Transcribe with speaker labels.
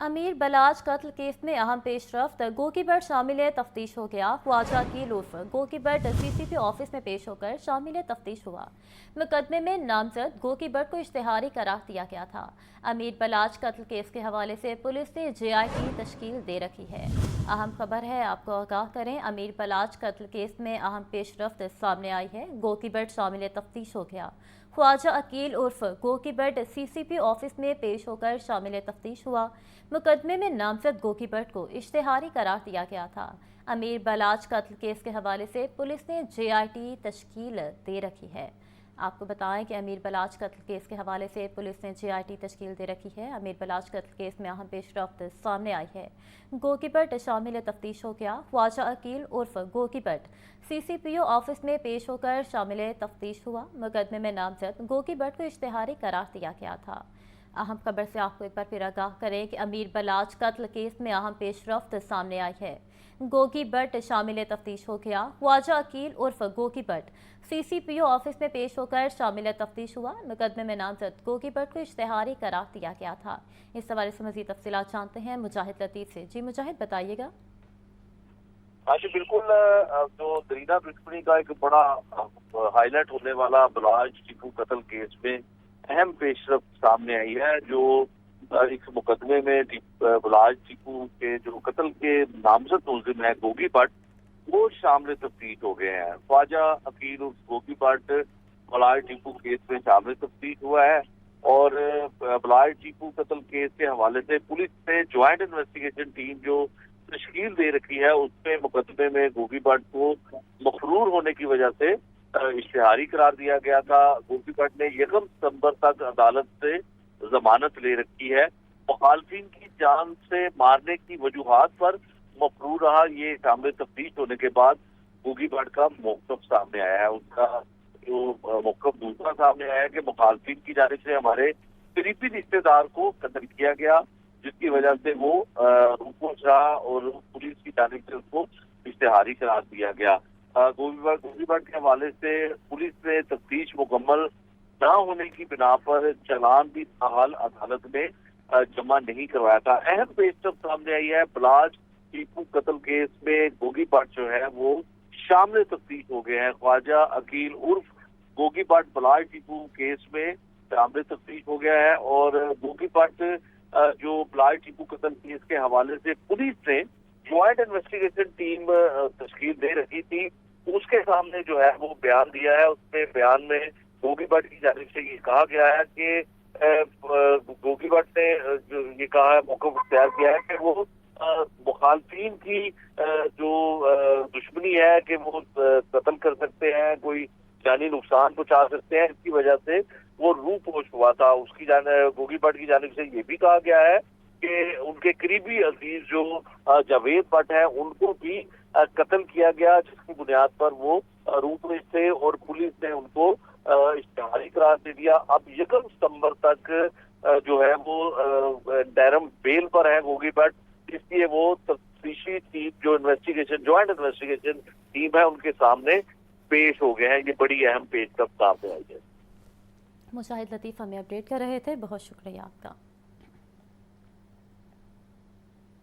Speaker 1: अमीर बलाज कत्ल केस में अहम पेशरफ्त, गोकीबट शामिल तफ्तीश हो गया। ख्वाजा की लुत्फ गोकीबट CCP ऑफिस में पेश होकर शामिल तफ्तीश हुआ। मुकदमे में नामजद गोकीबट को इश्तिहारी करार दिया गया था। अमीर बलाज कत्ल केस के हवाले से पुलिस ने JIT तश्कील दे रखी है। अहम खबर है, आपको आगाह करें, अमीर बलाज कत्ल केस में अहम पेशरफ्त सामने आई है। गोकीबट शामिल तफ्तीश हो गया। ख्वाजा अकील उर्फ गोकीबट CCP ऑफिस में पेश होकर शामिल तफ्तीश हुआ। मुकदमे में नामजद गोकीबट को इश्तिहारी करार दिया गया था। अमीर बलाज कत्ल केस के हवाले से पुलिस ने JIT तश्कील दे रखी है। आपको बताएं कि अमीर बलाज कत्ल केस के हवाले से पुलिस ने JIT तश्कील दे रखी है। अमीर बलाज कत्ल केस में अहम पेशरफ्त सामने आई है। गोकीबट शामिल तफ्तीश हो गया। ख्वाजा अकील उर्फ गोकीबट CCPO ऑफिस में पेश होकर शामिल तफ्तीश हुआ। मुकदमे में नामजद गोकीबट को इश्तिहारी करार दिया गया था। अहम खबर से आपको एक बार फिर आगाह करें कि अमीर बलाज कत्ल केस में अहम पेशरफ्त सामने आई है। गोकीबट शामिल तफ्तीश हो गया। ख्वाजा अकील उर्फ गोकीबट CCPO ऑफिस में पेश होकर शामिल तफ्तीश हुआ। मुकदमे में नामजद गोकीबट को इश्तिहारी करार दिया गया था। इस हवाले से मजीद तफसीलात जानते हैं मुजाहिद लतीफ़ से। जी मुजाहिद, बताइएगा।
Speaker 2: हाँ जी, बिल्कुल। जो दरीना ब्रिस्बेनी का एक बड़ा हाईलाइट होने वाला बलाज टीपू कत्ल केस में अहम पेशरफ्त सामने आई है। जो इस मुकदमे में बलाज टीपू के जो कत्ल के नामजद मुलजिम है गोगी भट्ट, वो शामिल तफ्तीश हो गए हैं। ख्वाजा अकील उर्फ गोगी भट्ट बलाज टीपू केस में शामिल तफ्तीश हुआ है और बलाज टीपू कत्ल केस के हवाले से पुलिस ने ज्वाइंट इन्वेस्टिगेशन टीम जो तश्कील दे रखी है, उसमें मुकदमे में गोगी भट्ट को मफरूर होने की वजह से इश्तिहारी करार दिया गया था। गोगी भट्ट ने 1 सितंबर तक अदालत से जमानत ले रखी है। मुखालफिन की जान से मारने की वजूहात पर मफरूर रहा। ये शामिल तफ्तीश होने के बाद गोगी भट्ट का मौक़िफ़ सामने आया है। उसका जो मौक़िफ़ दूसरा सामने आया है कि मुखालफिन की जानिब से हमारे करीबी रिश्तेदार को कत्ल किया गया, जिसकी वजह से वो रुपोश रहा और पुलिस की जानिब से उसको इश्तिहारी करार दिया गया। गोगी भट्ट के हवाले से पुलिस ने तफ्तीश मुकम्मल न होने की बिना पर चालान भी ताहाल अदालत में जमा नहीं करवाया था। अहम पेशरफ्त सामने आई है। बलाज टीपू कत्ल केस में गोगी भट्ट जो है वो शामिल तफ्तीश हो गए हैं। ख्वाजा अकील उर्फ गोगी भट्ट बलाज टीपू केस में शामिल तफ्तीश हो गया है और गोगी भट्ट जो बलाज टीपू कत्ल केस के हवाले से पुलिस ने ज्वाइंट इन्वेस्टिगेशन टीम तश्कील दे रखी थी, उसके सामने जो है वो बयान दिया है। उसमें बयान में गोगी भट्ट की जानिब से ये कहा गया है कि गोगी भट्ट ने जो ये कहा है, मौक़िफ़ इख्तियार किया है कि वो मुखालफिन की जो दुश्मनी है कि वो कत्ल कर सकते हैं, कोई जानी नुकसान पहुंचा सकते हैं, इसकी वजह से वो रूपोश हुआ था। उसकी गोगी भट्ट की जानिब से ये भी कहा गया है कि उनके करीबी अजीज जो जावेद भट्ट है, उनको भी कत्ल किया गया, जिसकी बुनियाद पर वो रूपोश थे और पुलिस ने उनको इश्तिहारी करार दे दिया। अब 1 सितंबर तक जो है वो इंटरिम बेल पर है गोगी भट्ट, इसलिए वो तफ्तीशी टीम जो ज्वाइंट इन्वेस्टिगेशन टीम है उनके सामने पेश हो गए हैं। ये बड़ी अहम पेशरफ्त सामने आई है।
Speaker 1: मुजाहिद लतीफ़ हमें अपडेट कर रहे थे, बहुत शुक्रिया आपका।